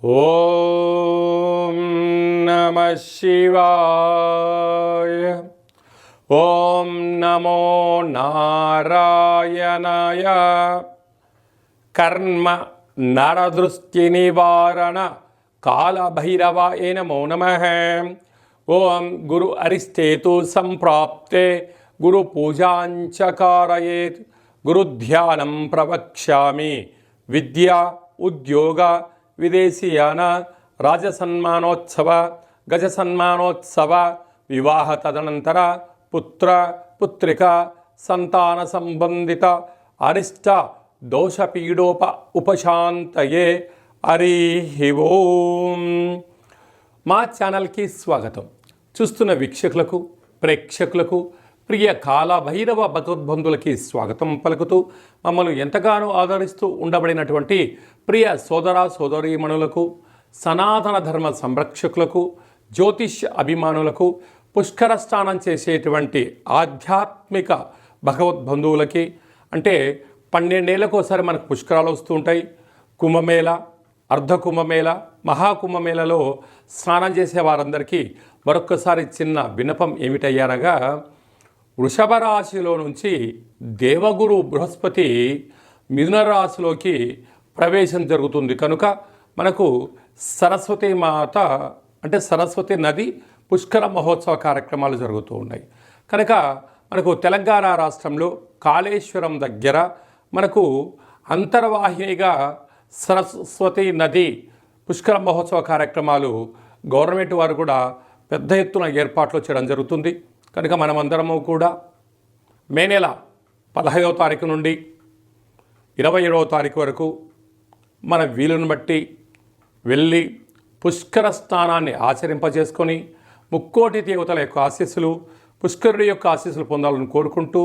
ఓం నమః శివాయ. ఓం నమో నారాయణాయ. కర్మ నరదృష్టి నివారణ కాళభైరవాయ నమో నమః. ఓం గురు అరిష్టేతు సంప్రాప్తే గురు పూజాంచ కారయేత్. గురుధ్యానం ప్రవక్ష్యామి. విద్య ఉద్యోగ విదేశీయాన రాజసన్మానోత్సవ గజసన్మానోత్సవ వివాహ తదనంతర పుత్ర పుత్రిక సంతాన సంబంధిత అరిష్ట దోషపీడోప ఉపశాంతయే. హరి ఓం. మా ఛానల్కి స్వాగతం. చూస్తున్న వీక్షకులకు ప్రేక్షకులకు ప్రియ కాళభైరవ భగవద్బంధులకి స్వాగతం పలుకుతూ మమ్మల్ని ఎంతగానో ఆదరిస్తూ ఉండబడినటువంటి ప్రియ సోదర సోదరీమణులకు, సనాతన ధర్మ సంరక్షకులకు, జ్యోతిష్య అభిమానులకు, పుష్కర స్నానం చేసేటువంటి ఆధ్యాత్మిక భగవద్బంధువులకి, అంటే 12 ఏళ్ళకోసారి మనకు పుష్కరాలు వస్తూ ఉంటాయి. కుంభమేళ, అర్ధ కుంభమేళ, మహాకుంభమేళలో స్నానం చేసే వారందరికీ మరొక్కసారి చిన్న విన్నపం ఏమిటయ్యారగా, వృషభ రాశిలో నుంచి దేవగురు బృహస్పతి మిథున రాశిలోకి ప్రవేశం జరుగుతుంది కనుక మనకు సరస్వతి మాత అంటే సరస్వతి నది పుష్కర మహోత్సవ కార్యక్రమాలు జరుగుతూ ఉన్నాయి. కనుక మనకు తెలంగాణ రాష్ట్రంలో కాళేశ్వరం దగ్గర మనకు అంతర్వాహినిగా సరస్వతి నది పుష్కర మహోత్సవ కార్యక్రమాలు గవర్నమెంట్ వారు కూడా పెద్ద ఎత్తున ఏర్పాట్లు చేయడం జరుగుతుంది. కనుక మనమందరము కూడా మే నెల 15వ తారీఖు నుండి 27వ తారీఖు వరకు మన వీలును బట్టి వెళ్ళి పుష్కర స్నానాన్ని ఆచరింపజేసుకొని ముక్కోటి దేవతల యొక్క ఆశీస్సులు, పుష్కరుడి యొక్క ఆశీస్సులు పొందాలని కోరుకుంటూ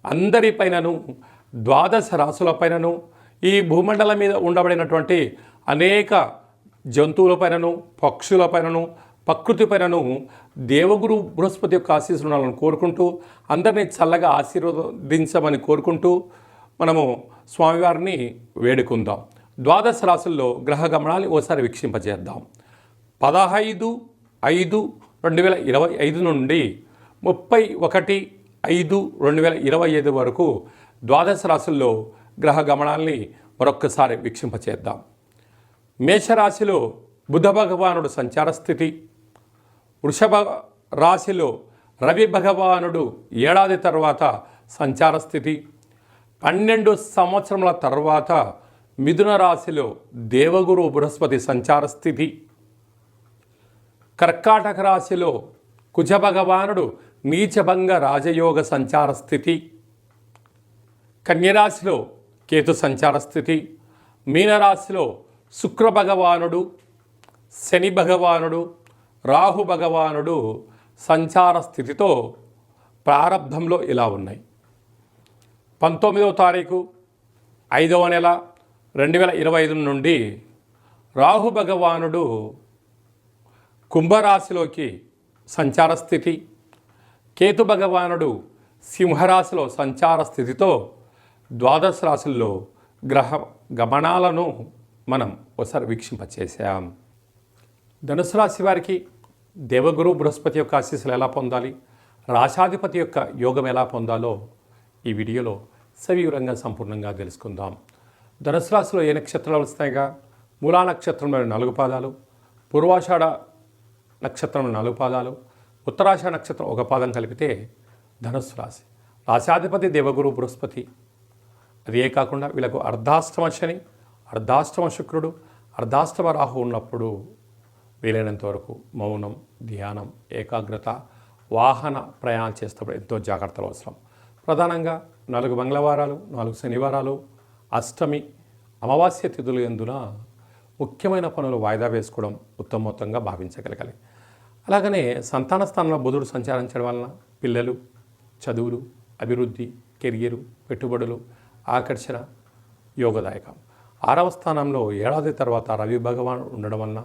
అందరిపైనను, ద్వాదశ రాశులపైనను, ఈ భూమండలం మీద ఉండబడినటువంటి అనేక జంతువులపైనను, పక్షులపైనను, ప్రకృతిపైనను దేవగురు బృహస్పతి యొక్క ఆశీస్సులు ఉండాలని కోరుకుంటూ అందరినీ చల్లగా ఆశీర్వదించమని కోరుకుంటూ మనము స్వామివారిని వేడుకుందాం. ద్వాదశ రాశుల్లో గ్రహ గమనాన్ని ఓసారి వీక్షింపజేద్దాం. 15/5/2025 నుండి 31/5/2025 వరకు ద్వాదశ రాశుల్లో గ్రహ గమనాల్ని మరొక్కసారి వీక్షింపచేద్దాం. మేషరాశిలో బుధ భగవానుడు సంచార స్థితి. వృషభ రాశిలో రవి భగవానుడు ఏడాది తర్వాత సంచార స్థితి. 12 సంవత్సరముల తర్వాత మిథున రాశిలో దేవగురు బృహస్పతి సంచార స్థితి. కర్కాటక రాశిలో కుజ భగవానుడు నీచభంగ రాజయోగ సంచార స్థితి. కన్యరాశిలో కేతు సంచార స్థితి. మీనరాశిలో శుక్ర భగవానుడు, శని భగవానుడు, రాహు భగవానుడు సంచార స్థితితో ప్రారంభంలో ఇలా ఉన్నాయి. 19వ తారీఖు 5వ నెల 2025 నుండి రాహు భగవానుడు కుంభరాశిలోకి సంచార స్థితి, కేతు భగవానుడు సింహరాశిలో సంచార స్థితితో ద్వాదశ రాశుల్లో గ్రహ గమనాలను మనం ఒకసారి వీక్షింపచేసాం. ధనుసు రాశి వారికి దేవగురు బృహస్పతి యొక్క ఆశీస్సులు ఎలా పొందాలి, రాశాధిపతి యొక్క యోగం ఎలా పొందాలో ఈ వీడియోలో సవివరంగా సంపూర్ణంగా తెలుసుకుందాం. ధనుసు రాశిలో ఏ నక్షత్రాలు వస్తాయిగా, మూలా నక్షత్రంలో 4 పాదాలు, పూర్వాషాఢ నక్షత్రంలో 4 పాదాలు, ఉత్తరాషాఢ నక్షత్రం 1 పాదం కలిపితే ధనుసు రాశి. రాశాధిపతి దేవగురు బృహస్పతి. అదే కాకుండా వీళ్ళకు అర్ధాష్టమ శని, అర్ధాష్టమ శుక్రుడు, అర్ధాష్టమ రాహు ఉన్నప్పుడు వీలైనంత వరకు మౌనం, ధ్యానం, ఏకాగ్రత, వాహన ప్రయాణం చేసేటప్పుడు ఎంతో జాగ్రత్తలు అవసరం. ప్రధానంగా 4 మంగళవారాలు, 4 శనివారాలు, అష్టమి, అమావాస్య తిథులు యందున ముఖ్యమైన పనులు వాయిదా వేసుకోవడం ఉత్తమోత్తంగా భావించగలగాలి. అలాగనే సంతాన స్థానంలో బుధుడు సంచారించడం వలన పిల్లలు, చదువులు, అభివృద్ధి, కెరియరు, పెట్టుబడులు, ఆకర్షణ యోగదాయకం. 6వ స్థానంలో ఏడాది తర్వాత రవి భగవాన్ ఉండడం వలన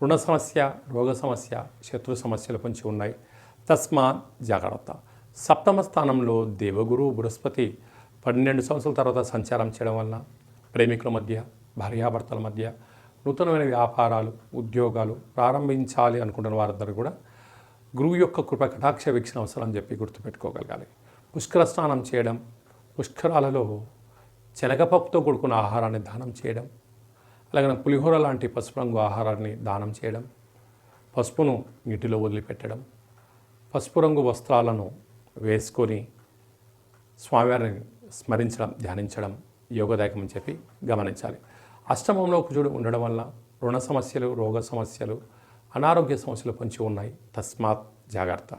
రుణ సమస్య, రోగ సమస్య, శత్రు సమస్యలు పొంచి ఉన్నాయి. తస్మాత్ జాగ్రత్త. 7వ స్థానంలో దేవగురు బృహస్పతి 12 సంవత్సరాల తర్వాత సంచారం చేయడం వలన ప్రేమికుల మధ్య, భార్యాభర్తల మధ్య నూతనమైన వ్యాపారాలు, ఉద్యోగాలు ప్రారంభించాలి అనుకుంటున్న వారందరూ కూడా గురువు యొక్క కృప కటాక్ష వీక్షణ అవసరం అని చెప్పి గుర్తుపెట్టుకోగలగాలి. పుష్కర స్నానం చేయడం, పుష్కరాలలో శనగపప్పుతో కూడుకున్న ఆహారాన్ని దానం చేయడం, అలాగే పులిహోర లాంటి పసుపు రంగు ఆహారాన్ని దానం చేయడం, పసుపును నీటిలో వదిలిపెట్టడం, పసుపు రంగు వస్త్రాలను వేసుకొని స్వామివారిని స్మరించడం, ధ్యానించడం యోగదాయకం అని చెప్పి గమనించాలి. అష్టమంలో కుజుడు ఉండడం వల్ల రుణ సమస్యలు, రోగ సమస్యలు, అనారోగ్య సమస్యలు పొంచి ఉన్నాయి. తస్మాత్ జాగ్రత్త.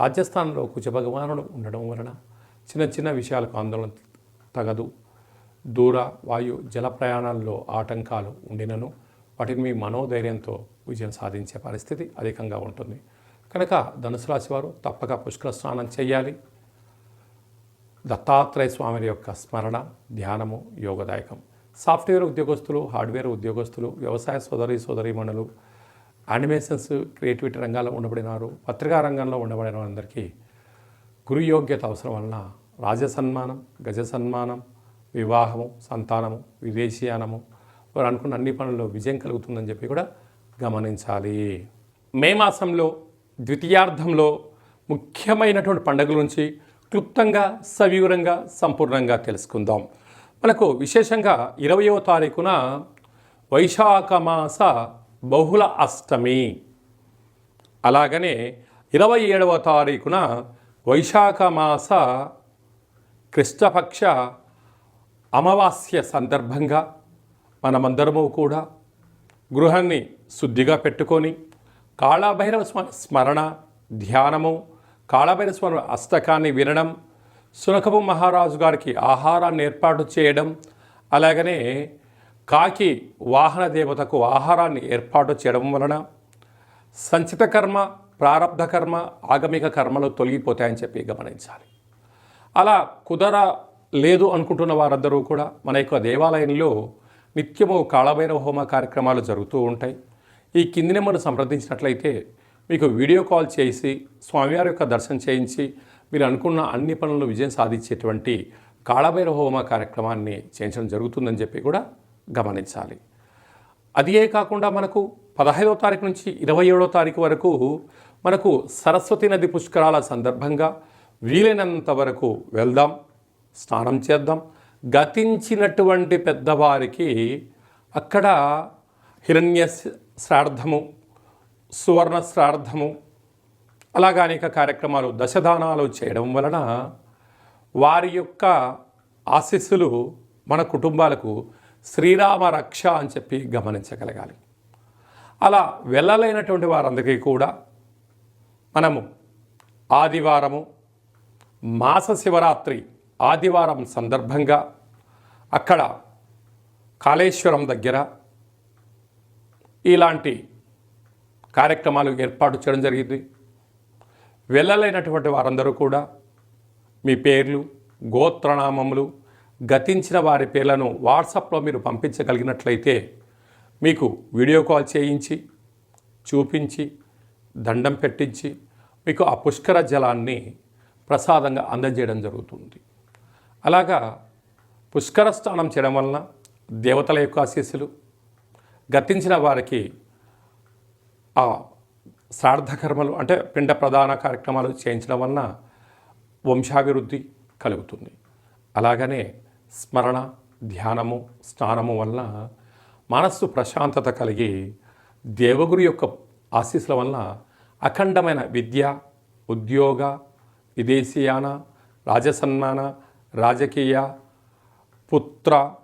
రాజస్థాన్లో కుజ భగవానుడు ఉండడం వలన చిన్న చిన్న విషయాలకు ఆందోళన తగదు. దూర వాయు జల ప్రయాణాల్లో ఆటంకాలు ఉండినను వాటిని మీ మనోధైర్యంతో విజయం సాధించే పరిస్థితి అధికంగా ఉంటుంది. కనుక ధనుసు రాశి వారు తప్పక పుష్కర స్నానం చేయాలి. దత్తాత్రేయ స్వామి యొక్క స్మరణ, ధ్యానము యోగదాయకం. సాఫ్ట్వేర్ ఉద్యోగస్తులు, హార్డ్వేర్ ఉద్యోగస్తులు, వ్యవసాయ సోదరీమణులు, యానిమేషన్స్, క్రియేటివిటీ రంగాల్లో ఉండబడినారు, పత్రికా రంగంలో ఉండబడిన వారందరికీ గురు యోగ్యత అవసరం వలన రాజసన్మానం, గజ సన్మానం, వివాహము, సంతానము, విదేశీయానము, వారు అనుకున్న అన్ని పనుల్లో విజయం కలుగుతుందని చెప్పి కూడా గమనించాలి. మే మాసంలో ద్వితీయార్థంలో ముఖ్యమైనటువంటి పండుగల నుంచి క్లుప్తంగా, సవివరంగా, సంపూర్ణంగా తెలుసుకుందాం. మనకు విశేషంగా 20వ తారీఖున వైశాఖ మాస బహుళ అష్టమి, అలాగనే 27వ తారీఖున వైశాఖ మాస కృష్ణపక్ష అమావాస్య సందర్భంగా మనమందరము కూడా గృహాన్ని శుద్ధిగా పెట్టుకొని కాళభైరవ స్మరణ, ధ్యానము, కాళభైరవ స్వామి అష్టకాన్ని వినడం, సునకపు మహారాజు గారికి ఆహారాన్ని ఏర్పాటు చేయడం, అలాగనే కాకి వాహన దేవతకు ఆహారాన్ని ఏర్పాటు చేయడం వలన సంచిత కర్మ, ప్రారబ్ధ కర్మ, ఆగమిక కర్మలు తొలగిపోతాయని చెప్పి గమనించాలి. అలా లేదు అనుకుంటున్న వారందరూ కూడా మన యొక్క దేవాలయంలో నిత్యము కాళభైరవ హోమ కార్యక్రమాలు జరుగుతూ ఉంటాయి. ఈ కింది నెంబర్ సంప్రదించినట్లయితే మీకు వీడియో కాల్ చేసి స్వామివారి యొక్క దర్శనం చేయించి మీరు అనుకున్న అన్ని పనులను విజయం సాధించేటువంటి కాళభైరవ హోమ కార్యక్రమాన్ని చేయించడం జరుగుతుందని చెప్పి కూడా గమనించాలి. అదే కాకుండా మనకు 15వ తారీఖు నుంచి 27వ తారీఖు వరకు మనకు సరస్వతి నది పుష్కరాల సందర్భంగా వీలైనంత వరకు వెళ్దాం, స్నానం చేద్దాం. గతించినటువంటి పెద్దవారికి అక్కడ హిరణ్య శ్రాద్ధము, సువర్ణ శ్రాద్ధము, అలాగా అనేక కార్యక్రమాలు, దశదానాలు చేయడం వలన వారి యొక్క ఆశీస్సులు మన కుటుంబాలకు శ్రీరామ రక్ష అని చెప్పి గమనించగలగాలి. అలా వెళ్ళలేనటువంటి వారందరికీ కూడా మనము ఆదివారము, మాస శివరాత్రి ఆదివారం సందర్భంగా అక్కడ కాళేశ్వరం దగ్గర ఇలాంటి కార్యక్రమాలు ఏర్పాటు చేయడం జరిగింది. వెళ్ళలేనటువంటి వారందరూ కూడా మీ పేర్లు, గోత్రనామములు, గతించిన వారి పేర్లను వాట్సాప్లో మీరు పంపించగలిగినట్లయితే మీకు వీడియో కాల్ చేయించి, చూపించి, దండం పెట్టించి మీకు ఆ పుష్కర జలాన్ని ప్రసాదంగా అందజేయడం జరుగుతుంది. అలాగా పుష్కర స్నానం చేయడం వలన దేవతల యొక్క ఆశీస్సులు, గతించిన వారికి ఆ శ్రాద్ధకర్మలు అంటే పిండ ప్రధాన కార్యక్రమాలు చేయించడం వలన వంశాభివృద్ధి కలుగుతుంది. అలాగనే స్మరణ, ధ్యానము, స్నానము వలన మనస్సు ప్రశాంతత కలిగి దేవగురు యొక్క ఆశీస్సుల వలన అఖండమైన విద్య, ఉద్యోగ, విదేశీయాన, రాజసన్మాన, రాజకీయ,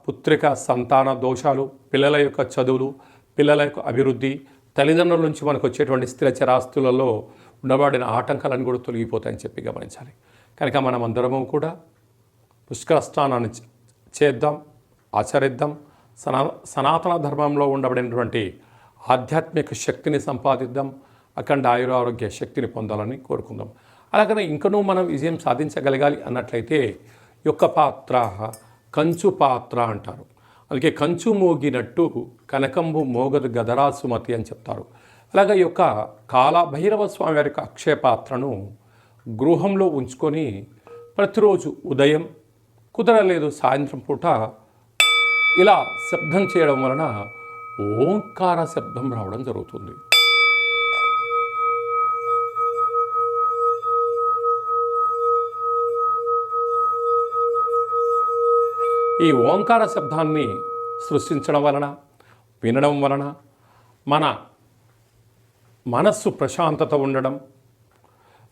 పుత్రిక సంతాన దోషాలు, పిల్లల యొక్క చదువులు, పిల్లల యొక్క అభివృద్ధి, తల్లిదండ్రుల నుంచి మనకు వచ్చేటువంటి స్థిర చరాస్తులలో ఉండబడిన ఆటంకాలను కూడా తొలగిపోతాయని చెప్పి గమనించాలి. కనుక మనం అందరము కూడా పుష్కర స్నానాన్ని చేద్దాం, ఆచరిద్దాం. సనాతన ధర్మంలో ఉండబడినటువంటి ఆధ్యాత్మిక శక్తిని సంపాదిద్దాం, అఖండ ఆయురారోగ్య శక్తిని పొందాలని కోరుకుందాం. అలాగనే ఇంకనూ మనం విజయం సాధించగలగాలి అన్నట్లయితే యొక్క పాత్ర కంచు పాత్ర అంటారు. అందుకే కంచు మోగినట్టు కనకంబు మోగదు గదరా సుమతి అని చెప్తారు. అలాగే ఈ యొక్క కాళభైరవ స్వామి వారి యొక్క అక్షయ పాత్రను గృహంలో ఉంచుకొని ప్రతిరోజు ఉదయం, కుదరలేదు సాయంత్రం పూట ఇలా శబ్దం చేయడం వలన ఓంకార శబ్దం రావడం జరుగుతుంది. ఈ ఓంకార శబ్దాన్ని సృష్టించడం వలన, వినడం వలన మన మనస్సు ప్రశాంతత ఉండడం,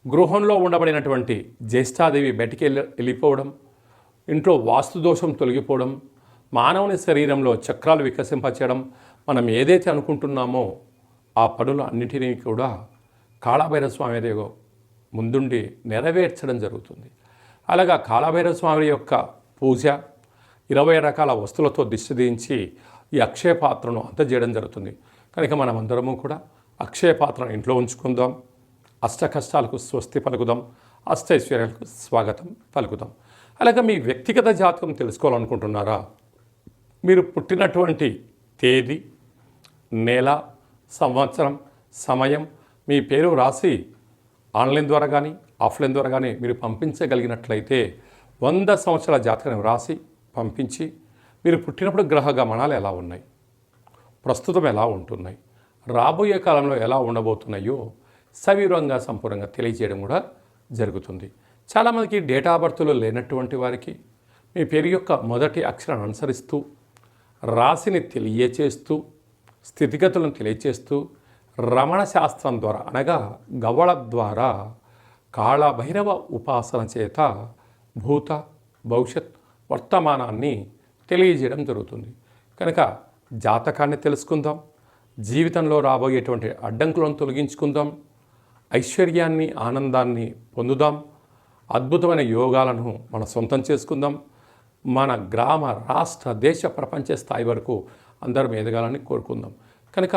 గృహంలో ఉండబడినటువంటి జ్యేష్ఠాదేవి బయటికి వెళ్ళిపోవడం, ఇంట్లో వాస్తుదోషం తొలగిపోవడం, మానవుని శరీరంలో చక్రాలు వికసింపచేయడం, మనం ఏదైతే అనుకుంటున్నామో ఆ పనులు అన్నిటినీ కూడా కాళభైరవ స్వామి దేవో ముందుండి నెరవేర్చడం జరుగుతుంది. అలాగా కాళభైరవ స్వామి యొక్క పూజ 20 రకాల వస్తువులతో దిష్టి దించి ఈ అక్షయ పాత్రను అందజేయడం జరుగుతుంది. కనుక మనం అందరము కూడా అక్షయ పాత్రను ఇంట్లో ఉంచుకుందాం, అష్ట కష్టాలకు స్వస్తి పలుకుదాం, అష్టైశ్వర్యాలకు స్వాగతం పలుకుదాం. అలాగే మీ వ్యక్తిగత జాతకం తెలుసుకోవాలనుకుంటున్నారా? మీరు పుట్టినటువంటి తేదీ, నెల, సంవత్సరం, సమయం, మీ పేరు రాసి ఆన్లైన్ ద్వారా కానీ ఆఫ్లైన్ ద్వారా కానీ మీరు పంపించగలిగినట్లయితే 100 సంవత్సరాల జాతకాన్ని రాసి పంపించి మీరు పుట్టినప్పుడు గ్రహ గమనాలు ఎలా ఉన్నాయి, ప్రస్తుతం ఎలా ఉంటున్నాయి, రాబోయే కాలంలో ఎలా ఉండబోతున్నాయో సవివరంగా సంపూర్ణంగా తెలియజేయడం కూడా జరుగుతుంది. చాలామందికి డేట్ ఆఫ్ బర్త్లో లేనటువంటి వారికి మీ పేరు యొక్క మొదటి అక్షరాన్ని అనుసరిస్తూ, రాశిని తెలియచేస్తూ, స్థితిగతులను తెలియచేస్తూ, రమణ శాస్త్రం ద్వారా అనగా గవ్వళ ద్వారా కాళభైరవ ఉపాసన చేత భూత, భవిష్యత్, వర్తమానాన్ని తెలియజేయడం జరుగుతుంది. కనుక జాతకాన్ని తెలుసుకుందాం, జీవితంలో రాబోయేటువంటి అడ్డంకులను తొలగించుకుందాం, ఐశ్వర్యాన్ని, ఆనందాన్ని పొందుదాం, అద్భుతమైన యోగాలను మన సొంతం చేసుకుందాం, మన గ్రామ, రాష్ట్ర, దేశ, ప్రపంచ స్థాయి వరకు అందరం ఎదగాలని కోరుకుందాం. కనుక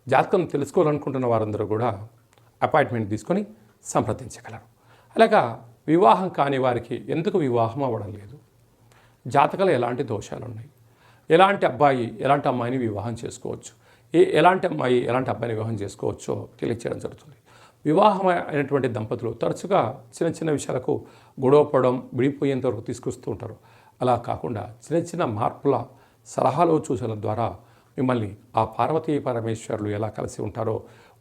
జాతకం తెలుసుకోవాలనుకుంటున్న వారందరూ కూడా అపాయింట్మెంట్ తీసుకొని సంప్రదించగలరు. అలాగా వివాహం కాని వారికి ఎందుకు వివాహం అవ్వడం లేదు, జాతకాలు ఎలాంటి దోషాలు ఉన్నాయి, ఎలాంటి అబ్బాయి ఎలాంటి అమ్మాయిని వివాహం చేసుకోవచ్చు, ఎలాంటి అమ్మాయి ఎలాంటి అబ్బాయిని వివాహం చేసుకోవచ్చో తెలియచేయడం జరుగుతుంది. వివాహం అయినటువంటి దంపతులు తరచుగా చిన్న చిన్న విషయాలకు గొడవపడడం, విడిపోయేంత వరకు తీసుకొస్తూ ఉంటారు. అలా కాకుండా చిన్న చిన్న మార్పుల సలహాలు సూచనల ద్వారా మిమ్మల్ని ఆ పార్వతీ పరమేశ్వరులు ఎలా కలిసి ఉంటారో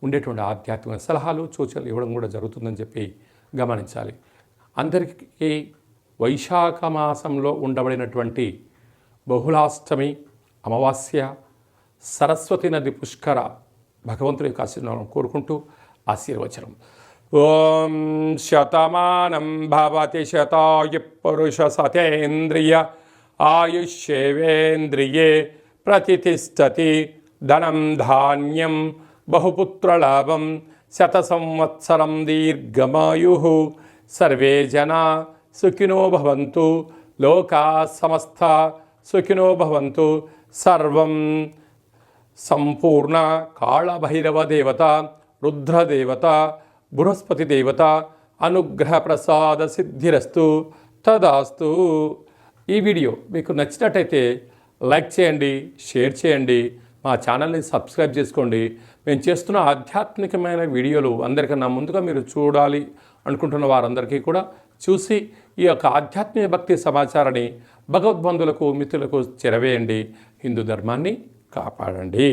ఉండేటువంటి ఆధ్యాత్మిక సలహాలు సూచనలు ఇవ్వడం కూడా జరుగుతుందని చెప్పి గమనించాలి. అందరికీ వైశాఖ మాసంలో ఉండబడినటువంటి బహుళాష్టమి, అమావాస్య, సరస్వతి నది పుష్కర భగవంతుడి యొక్క ఆశీర్వాదం కోరుకుంటూ ఆశీర్వచనం. ఓం శతమానం భవతి శతాయు పురుష సతేంద్రియ ఆయుష్యేవేంద్రియే ప్రతిష్టతి ధనం ధాన్యం బహుపుత్రలాభం శత సంవత్సరం దీర్ఘమాయు సర్వే జనా సుఖినో భవంతు లోకా సమస్త సుఖినో భవంతు. సర్వం సంపూర్ణ కాళభైరవ దేవత, రుద్రదేవత, బృహస్పతి దేవత అనుగ్రహ ప్రసాద సిద్ధిరస్తు తదాస్తు. ఈ వీడియో మీకు నచ్చినట్టయితే లైక్ చేయండి, షేర్ చేయండి, మా ఛానల్ని సబ్స్క్రైబ్ చేసుకోండి. మేము చేస్తున్న ఆధ్యాత్మికమైన వీడియోలు అందరికన్నా ముందుగా మీరు చూడాలి అనుకుంటున్న వారందరికీ కూడా చూసి ఈ యొక్క ఆధ్యాత్మిక భక్తి సమాచారాన్ని భగవద్బంధులకు, మిత్రులకు చేరవేయండి. హిందూ ధర్మాన్ని కాపాడండి.